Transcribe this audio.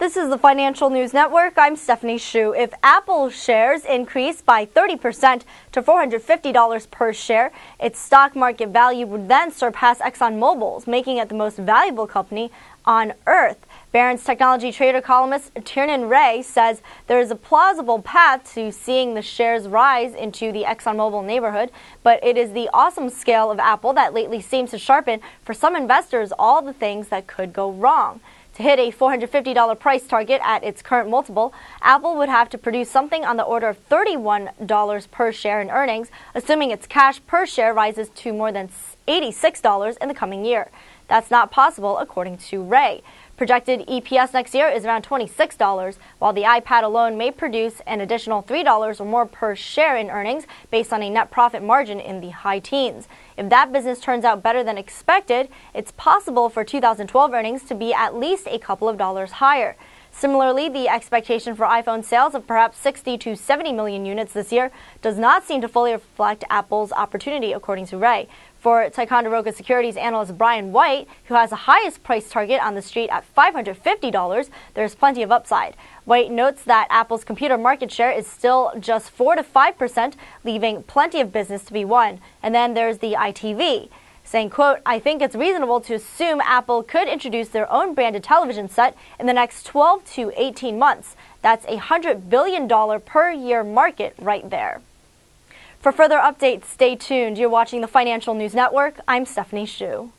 This is the Financial News Network. I'm Stephanie Hsu. If Apple shares increase by 30% to $450 per share, its stock market value would then surpass ExxonMobil's, making it the most valuable company on Earth. Barrons Technology Trader columnist Tiernan Ray says there is a plausible path to seeing the shares rise into the ExxonMobil neighborhood, but it is the awesome scale of Apple that lately seems to sharpen for some investors all the things that could go wrong. To hit a $450 price target at its current multiple, Apple would have to produce something on the order of $31 per share in earnings, assuming its cash per share rises to more than $86 in the coming year. That's not possible, according to Ray. Projected EPS next year is around $26, while the iPad alone may produce an additional $3 or more per share in earnings based on a net profit margin in the high teens. If that business turns out better than expected, it's possible for 2012 earnings to be at least a couple of dollars higher. Similarly, the expectation for iPhone sales of perhaps 60 to 70 million units this year does not seem to fully reflect Apple's opportunity, according to Ray. For Ticonderoga Securities analyst Brian White, who has the highest price target on the street at $550, there's plenty of upside. White notes that Apple's computer market share is still just 4 to 5%, leaving plenty of business to be won. And then there's the ITV, saying, quote, "I think it's reasonable to assume Apple could introduce their own branded television set in the next 12 to 18 months. That's a $100 billion per year market right there." For further updates, stay tuned. You're watching the Financial News Network. I'm Stephanie Hsu.